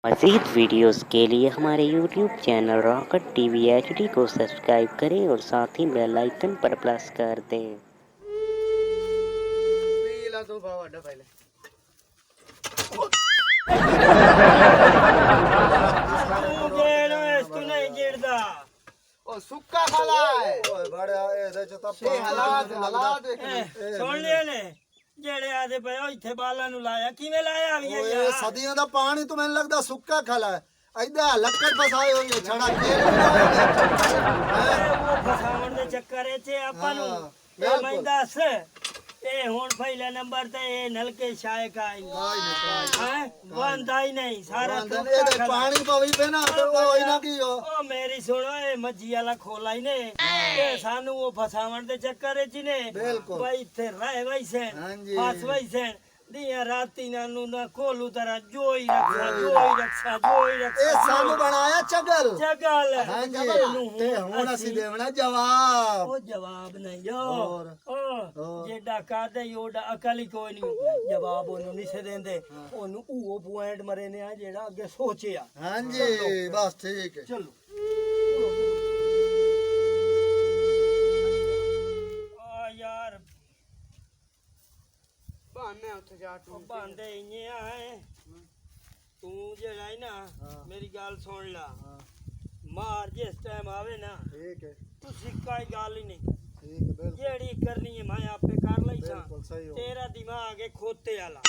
मज़ीद वीडियोस के लिए हमारे YouTube channel rocket TV HD को सब्सक्राइब करें और साथ ही बेल आइकन पर प्रेस कर दें। सुक्का खाला है सुन लिया ने जेड़े आदे पे इथे बाला नु लाया किवें लाया भी है यार सदियों दा पानी तो मैंने लगदा सुक्का खाला है ऐदा लक्कड़ फसाए होंगे छड़ा के वो फसावन दे चक्कर च आपा नु मैं दस ए हुन पहले नंबर ते ए नलके शाय का हैं बंद आई नहीं सारा ए पानी पवी पे ना तो ओ इना की हो ओ मेरी सुनो ए मज्जी वाला खोला ही ने ए सानू वो फसावन दे चक्कर च ने भाई थे रह वैसे फस वैसे दिया राती नानू ना कोलू तरह जोई रक्षा ए सानू बनाया चगल हां जी ते हुन असि देवना जवाब ओ जवाब नहीं जो ओ जेडा कादे योडा अकल ही कोई नहीं जवाब ओनु नहीं से देंदे ओनु वो पॉइंट मरे ने आ जेड़ा अगे सोचिया हां जी बस ठीक है चलो बांधे इन्ने आए तू जेड़ा है ना मेरी गाल सुन ला मार जिस टाइम आवे ना ठीक है तू सिक्का ही गाल ही नहीं ठीक है बिल्कुल जेड़ी करनी है मैं आपे कर लई सा बिल्कुल सही हो तेरा दिमाग है खोते वाला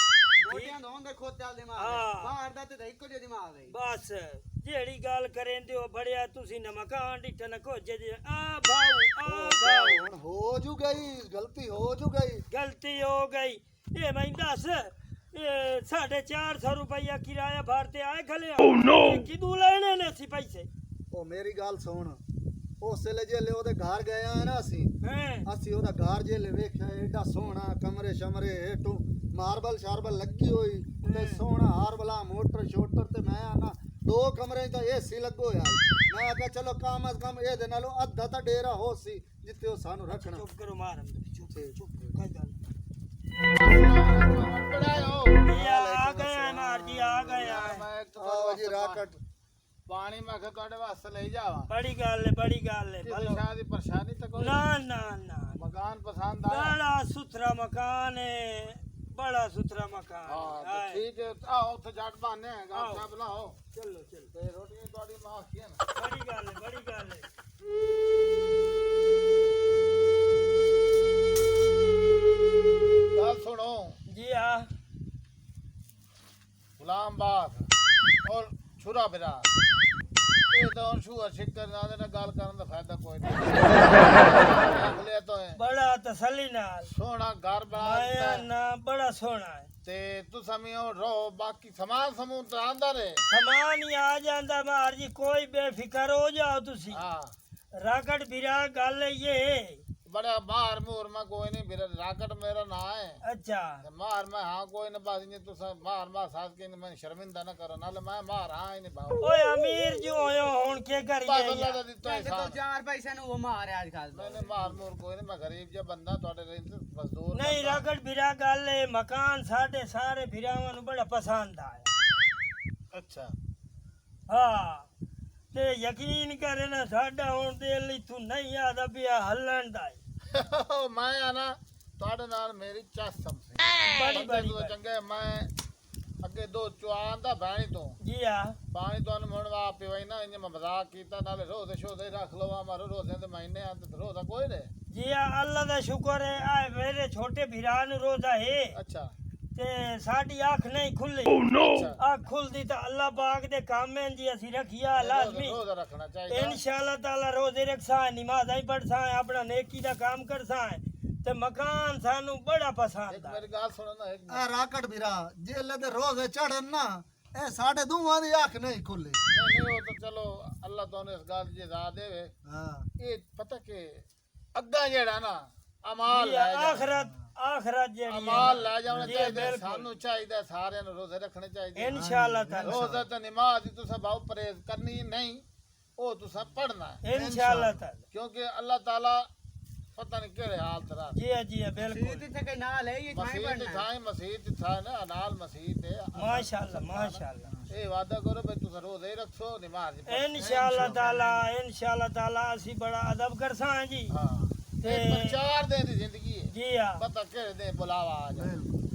गोटियां दोन दे खोते वाला दिमाग बाहर दा ते इको जे दिमाग है बस जेड़ी गाल करेंदे हो बड़िया तुसी न मकान डिठ न खोजे आ भाऊ हो जू गई गलती हो जू गई गलती हो गई ये मैं दस 450 रुपया किराया भरते आए खले किदू लेने ने सी पैसे ओ मेरी गाल सुन उसले जेले ओदे घर गए हैं ना असी ओदा घर जेले वेख्या एडा सोहना कमरे शमरे हेठू मार्बल शार्बल लगी हुई ते सोहना हार वाला मोटर शोटर ते मैं आना 2 कमरे तो एसी लगो यार मैं आख्या चलो कम अज कम ए दे नालो अद्धा ता डेरा हो सी जिते ओ सानू रखना चुप करो मार चुप कोई गल आ गया मार जी आ गया आओ जी राकट पानी मैं ਤੁਹਾਡੇ ਵਾਸਤੇ ਲੈ ਜਾਵਾਂ बड़ी गल है शादी परेशानी तो कोई ना ना ना मकान पसंद आया बड़ा सुथरा मकान है बड़ा सुथरा मकान हां तो है ठीक है आओ तो जट बाने गाल सा बनाओ चलो ते रोटी ਤੁਹਾਡੀ मां की है ना बड़ी गल है गाल सुनो जी हां गुलाम बाग और छुरा बिरा ये तो छुआ शिकर ना दे गाल करन दा फायदा कोई नहीं ले तो है बड़ा तसल्ली नाल सोना घर माया बात ना बड़ा सोना है ते तू समियो रो बाकी सामान समूह तो आंदा रे सामान ही आ जांदा मार जी कोई बेफिक्र हो जाओ तुसी हां राकट बिरा गल ये बड़ा मार मोर में कोई नहीं फिर राकट मेरा ना है अच्छा मार में हाँ कोई न बात नहीं तू सब मार साथ के मैं शर्मिंदा न करो नाले मैं मार हाँ ही नहीं भाव ओए अमीर जो होयो हुन के बस करिए अल्लाह दा दित्ता है तो 4 पैसे नु वो मार आजकल मैंने मार मोर कोई नहीं मैं गरीब जो बंदा तोड़े रही मजदूर नहीं राकट बिरा गल है मकान साडे सारे फिरावां नु बड़ा पसंद आया अच्छा हां ते यकीन करे ना साडा हुन दिल ली तू नहीं आदा पिया हलन दा मैं आना तोड़े नाल मेरी चस समझ बड़ी चंगे मैं अगे दो चुआन दा बैणी तो जी हां पानी तो मुड़वा पिवई ना इन मजाक कीता नाले रोज़ शोदे रख लो हमारे रोज़े दे महीने आ तो रोज़ा कोई ने जी हां अल्लाह दा शुक्र है आ मेरे छोटे भिरा नु रोजा है अच्छा ते साडी आंख नहीं खुली आंख खुलदी तो अल्लाह पाक दे काम में जी असि रखिया लाजमी रोज़ा रखना चाहिए इंशाअल्लाह ताला रोजे रखसा नमाज़ ही पढ़सा अपना नेकी दा काम करसा ते मकान सानू बड़ा पसंद है मेरी गाल सुनो ना एक आ राकट बिरा जेले दे रोज चढ़न ना ए साडे दुआ दी आंख नहीं खुली नहीं वो तो चलो अल्लाह तो ने इस गाल जी दा देवे हां ये पता के अग्गा जेड़ा ना अमाल ले आखरत जेड़ी अमाल ले जाना चाहिए सानू चाहिए सारे नु रोजे रखने चाहिए इंशाअल्लाह ताला रोजा तो नमाज तू सब बहुत परहेज करनी नहीं ओ तू सब पढ़ना है इंशाअल्लाह ताला क्योंकि अल्लाह ताला पता नहीं केड़े हाल तरा जी बिल्कुल मस्जिद थे के नाल है ये मस्जिद था ना नाल मस्जिद है माशाअल्लाह ਇਹ ਵਾਦਾ ਕਰੋ ਵੀ ਤੁਸੀਂ ਰੋਜ਼ੇ ਰੱਖੋ ਨਮਾਜ਼ इंशाल्लाह ताला ਅਸੀਂ ਬੜਾ ਅਦਬ ਕਰਸਾਂ ਜੀ ਹਾਂ ਤੇ ਇਹ 4 ਦਿਨ ਦੀ ਜ਼ਿੰਦਗੀ ਹੈ ਜੀ ਆ ਪਤਾ ਕਿਹੜੇ ਦੇ ਬੁਲਾਵਾ ਆ ਜਾ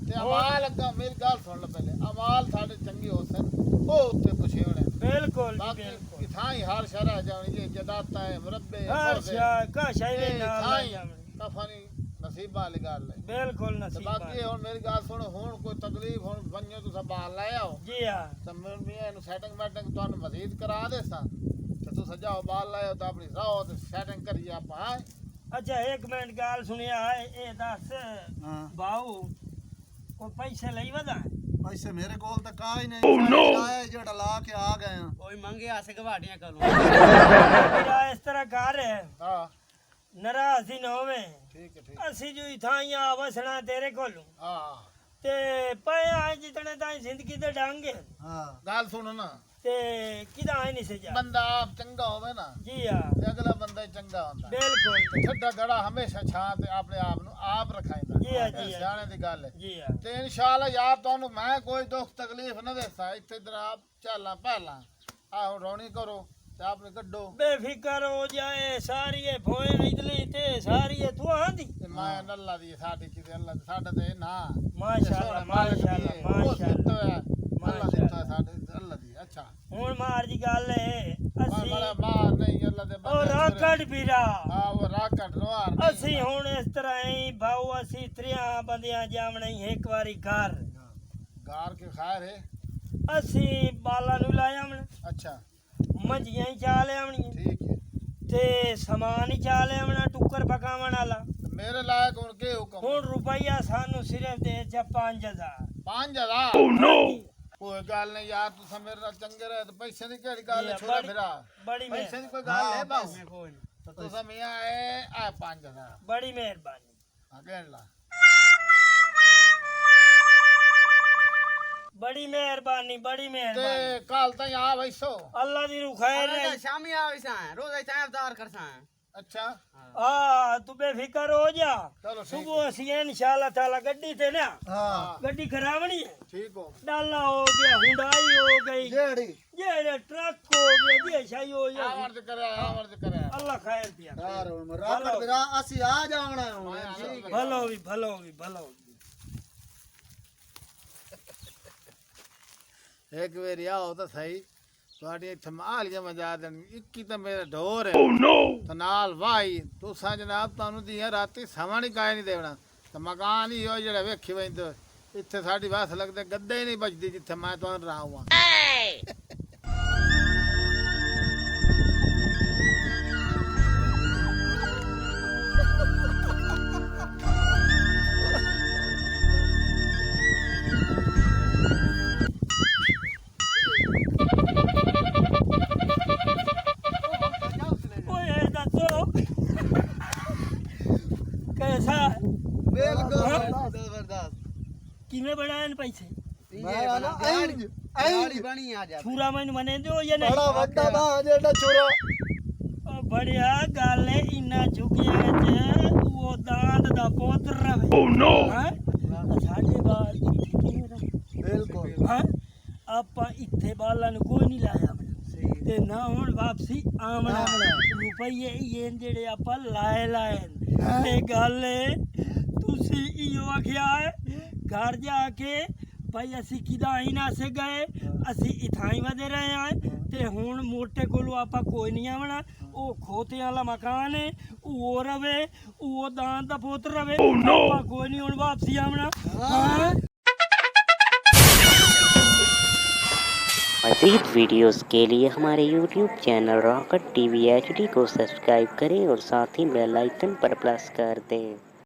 ਤੇ ਅਮਾਲ ਅੱਗਾ ਮੇਰੀ ਗੱਲ ਸੁਣ ਲੈ ਪਹਿਲੇ ਅਮਾਲ ਸਾਡੇ ਚੰਗੇ ਹੋ ਸਨ ਉਹ ਉੱਤੇ ਪੁੱਛੇ ਹੋਣੇ ਬਿਲਕੁਲ ਬਾਕੀ ਬਿਲਕੁਲ ਇਥਾਂ ਹੀ ਹਰ ਸ਼ਰਾ ਜਾਣੀ ਜੇ ਜਦਾਤਾ ਹੈ ਮੁਰੱਬੇ ਹਰ ਕਾ ਸ਼ਾਇ ਨਾਲ ਕਫਾਨੀ ਨਸੀਬਾਂ ਵਾਲੀ ਗੱਲ ਹੈ ਬਿਲਕੁਲ ਤੇ ਨਸੀਬ ਬਾਕੀ ਹੁਣ ਮੇਰੀ ਗੱਲ ਸੁਣ ਹੁਣ ਕੋਈ ਤਕਲੀਫ ਹੁਣ ਬੰਨੋ ਤੁਸੀਂ ਬਾਲ ਲੈ ਆਓ ਜੀ ਆ ਤਾਂ ਮੈਂ ਇਹਨੂੰ ਸੈਟਿੰਗ ਮੈਟਿੰਗ ਤੁਹਾਨੂੰ ਮਜ਼ੀਦ ਕਰਾ ਦੇਸਾਂ ਤੇ ਤੁਸੀਂ ਜਾਓ ਬਾਲ ਲੈ ਆਓ ਤਾਂ ਆਪਣੀ ਰਾਹ ਤੇ ਸੈਟਿੰਗ ਕਰੀਏ ਆਪਾਂ ਅੱਛਾ ਇੱਕ ਮਿੰਟ ਗੱਲ ਸੁਣਿਆ ਇਹ ਦੱਸ ਹਾਂ ਬਾਊ ਕੋਈ ਪੈਸੇ ਲਈ ਵਦਾ ਪੈਸੇ ਮੇਰੇ ਕੋਲ ਤਾਂ ਕਾ ਹੀ ਨਹੀਂ ਆਇਆ ਜਿਹੜਾ ਲਾ ਕੇ ਆ ਗਏ ਆ ਕੋਈ ਮੰਗਿਆ ਸੇ ਗਵਾੜੀਆਂ ਕਰੂੰ ਮੇਰਾ ਇਸ ਤਰ੍ਹਾਂ ਘਰ ਹੈ ਹਾਂ ਨਾਰਾਜ਼ੀ ਨਾ ਹੋਵੇ ਠੀਕ ਹੈ ਠੀਕ ਅਸੀਂ ਜੋ ਇਥਾਈਆਂ ਵਸਣਾ ਤੇਰੇ ਕੋਲੋਂ ਹਾਂ ਤੇ ਪਿਆ ਜਿਤਨੇ ਤਾਈ ਜ਼ਿੰਦਗੀ ਤੇ ਡਾਂਗੇ ਹਾਂ ਗੱਲ ਸੁਣ ਨਾ ਤੇ ਕਿਦਾ ਹੈ ਨਹੀਂ ਸਜਾ ਬੰਦਾ ਆਪ ਚੰਗਾ ਹੋਵੇ ਨਾ ਜੀ ਆ ਤੇ ਅਗਲਾ ਬੰਦਾ ਹੀ ਚੰਗਾ ਹੁੰਦਾ ਬਿਲਕੁਲ ਠੱਡਾ ਗੜਾ ਹਮੇਸ਼ਾ ਛਾਂ ਤੇ ਆਪਣੇ ਆਪ ਨੂੰ ਆਪ ਰਖਾਇਦਾ ਜੀ ਆ, ਜੀ ਆ। ਸਿਆਣੇ ਦੀ ਗੱਲ ਹੈ ਜੀ ਆ ਤੇ ਇਨਸ਼ਾਅੱਲਾ ਯਾਰ ਤੁਹਾਨੂੰ ਮੈਂ ਕੋਈ ਦੁੱਖ ਤਕਲੀਫ ਨਾ ਦੇਸਾਂ ਇੱਥੇ ਇਧਰ ਆਪ ਚੱਲਾਂ ਪਹਿਲਾਂ ਆਹੋ ਰੌਣੀ ਕਰੋ ਤੇ ਆਪਨੇ ਕੱਢੋ ਬੇਫਿਕਰ ਹੋ ਜਾਏ ਸਾਰੀ ਇਹ ਭੋਏ ਇਦਲੀ ਤੇ ਸਾਰੀ ਇਹ ਤੂੰ ਆਂਦੀ ਤੇ ਮੈਂ ਅੱਲਾ ਦੀ ਸਾਡੀ ਕਿਤੇ ਅੱਲਾ ਸਾਡਾ ਤੇ ਨਾ ਮਾਸ਼ਾਅੱਲਾ ਮਾਸ਼ਾਅੱਲਾ ਮਾਸ਼ਾਅੱਲਾ ਅੱਲਾ ਦਿੱਤਾ ਸਾਡੇ ਅੱਲਾ ਦੀ ਅੱਛਾ ਹੁਣ ਮਾਰ ਦੀ ਗੱਲ ਹੈ ਅਸੀਂ ਬੜਾ ਮਾਰ ਨਹੀਂ ਅੱਲਾ ਦੇ ਉਹ ਰਾਕੜ ਵੀਰਾ ਹਾਂ ਉਹ ਰਾਕੜ ਰੋਹਾਰ ਅਸੀਂ ਹੁਣ ਇਸ ਤਰ੍ਹਾਂ ਹੀ ਭਾਉ ਅਸੀਂ ਤਰਿਆਂ ਬੰਦਿਆਂ ਜਾਵਣਾ ਹੀ ਇੱਕ ਵਾਰੀ ਘਰ ਗਾਰ ਕੇ ਖੈਰ ਹੈ ਅਸੀਂ ਬਾਲਾਂ ਨੂੰ ਲਾਇਆ ਹੁਣ ਅੱਛਾ ਮੰਝੀਆਂ ਹੀ ਚਾ ਲਿਆਵਣੀਆਂ ਠੀਕ ਹੈ ਤੇ ਸਮਾਨ ਹੀ ਚਾ ਲਿਆਵਣਾ ਟੁੱਕਰ ਪਕਾਵਣ ਵਾਲਾ ਮੇਰੇ ਲਾਇਕ ਹੁਣ ਕੀ ਹੁਕਮ ਹੁਣ ਰੁਪਈਆ ਸਾਨੂੰ ਸਿਰਫ ਦੇ ਚ 5000 5000 ਓ ਨੋ ਕੋਈ ਗੱਲ ਨਹੀਂ ਯਾਰ ਤੂੰ ਮੇਰੇ ਨਾਲ ਚੰਗੇ ਰਹੇ ਤੇ ਪੈਸੇ ਦੀ ਕਿਹੜੀ ਗੱਲ ਹੈ ਛੋਟਾ ਫਿਰਾ ਬੜੀ ਪੈਸੇ ਦੀ ਕੋਈ ਗੱਲ ਹੈ ਬਾਉ ਕੋਈ ਤਾਂ ਤੁਸੀਂ ਮੀਆਂ ਆ 5000 ਬੜੀ ਮਿਹਰਬਾਨੀ ਅਗੇਣ ਲਾ ਬੜੀ ਮਿਹਰਬਾਨੀ ਬੜੀ ਮਿਹਰਬਾਨੀ ਤੇ ਕੱਲ ਤਾਂ ਆ ਵੈਸੋ ਅੱਲਾ ਦੀ ਰੂਹ ਖੈਰ ਅਰੇ ਹੈ ਸ਼ਾਮੀ ਆවිਸਾਂ ਰੋਜ਼ ਇਤਾਂ ਅਵਤਾਰ ਕਰਸਾਂ ਅੱਛਾ ਆ ਤੂੰ ਬੇਫਿਕਰ ਹੋ ਜਾ ਚਲੋ ਠੀਕ ਸੁਬਹ ਅਸੀਂ ਇਨਸ਼ਾਅੱਲਾ ਤਾਲਾ ਗੱਡੀ ਤੇ ਨਾ ਹਾਂ ਗੱਡੀ ਖਰਾਵਣੀ ਹੈ ਠੀਕ ਹੋ ਡਾਲਾ ਹੋ ਗਿਆ ਹੁੰਡਾਈ ਹੋ ਗਈ ਜਿਹੜੀ ਜਿਹੜੇ ਟਰੱਕ ਹੋ ਗਏ ਜੇ ਸ਼ਾਈ ਹੋ ਗਈ ਆਵਰ ਤੇ ਕਰਿਆ ਅੱਲਾ ਖੈਰ ਦਿਆ ਯਾਰ ਹੁਣ ਰਾਕੜ ਵੀਰਾ ਅਸੀਂ ਆ ਜਾਵਣਾ ਹੁਣ ਭਲੋ ਵੀ ਭਲੋ ਵੀ ਭਲੋ ਵੀ ਇੱਕ ਵਾਰੀ ਆਓ ਤਾਂ ਸਹੀ ਤੁਹਾਡੀ ਇੱਥੇ ਮਾਲੀਆਂ ਮਜਾ ਦੇਣ 21 ਤਾਂ ਮੇਰਾ ਢੋਰ ਹੈ ਤੇ ਨਾਲ ਵਾਈ ਤੁਸਾਂ ਜਨਾਬ ਤੁਹਾਨੂੰ ਦੀਆਂ ਰਾਤੀ ਸਮਾਂ ਨਹੀਂ ਕਾਇ ਨਹੀਂ ਦੇਣਾ ਤੇ ਮਕਾਨ ਹੀ ਉਹ ਜਿਹੜਾ ਵੇਖੀ ਵੈਂਦੇ ਇੱਥੇ ਸਾਡੀ ਵਾਸ ਲੱਗਦੇ ਗੱਦੇ ਹੀ ਨਹੀਂ ਬਚਦੀ ਜਿੱਥੇ ਮੈਂ ਤੁਹਾਨੂੰ ਰਹਾਵਾਂ ਓਏ ਦੱਸੋ कैसा ਬਿਲਕੁਲ ਜ਼ਬਰਦਸਤ ਕਿਵੇਂ ਬਣਾਏ ਨੇ ਪੈਸੇ ਮੈਂ ਨਾ ਐਂ ਬਣੀ ਆ ਜਾ ਛੂਰਾ ਮੈਨੂੰ ਮਨੇ ਦਿਓ ਜਾਂ ਨਹੀਂ ਬੜਾ ਵੱਡਾ ਨਾ ਜਿਹੜਾ ਛੋਰਾ ਉਹ ਬੜਿਆ ਗੱਲ ਹੈ ਇੰਨਾ ਝੁਕਿਆ ਚ ਉਹ ਦਾੰਦ ਦਾ ਪੁੱਤਰ ਰਵੇ ਓ ਨੋ ਸਾਡੇ ਬਾਲ ਇੱਥੇ ਕਿਵੇਂ ਰਹੇ ਬਿਲਕੁਲ ਹਾਂ ਆਪਾਂ ਇੱਥੇ ਬਾਲਾਂ ਨੂੰ ਕੋਈ ਨਹੀਂ ਲਾਇਆ ਤੇ ਨਾ ਹੁਣ ਵਾਪਸੀ ਆਮਣਾ ਰੁਪਈਏ ਇਹ ਜਿਹੜੇ ਆਪਾਂ ਲਾਏ ਤੇ ਗੱਲ ਤੁਸੀਂ ਇਹੋ ਆਖਿਆ ਹੈ ਘਰ ਜਾ ਕੇ ਭਾਈ ਅਸੀਂ ਕਿਦਾ ਹੀ ਨਾ ਸੇ ਗਏ ਅਸੀਂ ਇਥਾਂ ਹੀ ਵਧੇ ਰਹੇ ਆ ਤੇ ਹੁਣ ਮੋਟੇ ਕੋਲੋਂ ਆਪਾਂ ਕੋਈ ਨਹੀਂ ਆਵਣਾ ਉਹ ਖੋਤੇ ਵਾਲਾ ਮਕਾਨ ਹੈ ਉਹ ਰਵੇ ਉਹ ਦਾਨ ਦਾ ਪੁੱਤ ਰਵੇ ਆਪਾਂ ਕੋਈ ਨਹੀਂ ਹੁਣ ਵਾਪਸੀ ਆਵਣਾ ਹਾਂ मज़ीद वीडियोस के लिए हमारे YouTube channel rocket TV HD को सब्सक्राइब करें और साथ ही बेल आइकन पर प्रेस कर दें।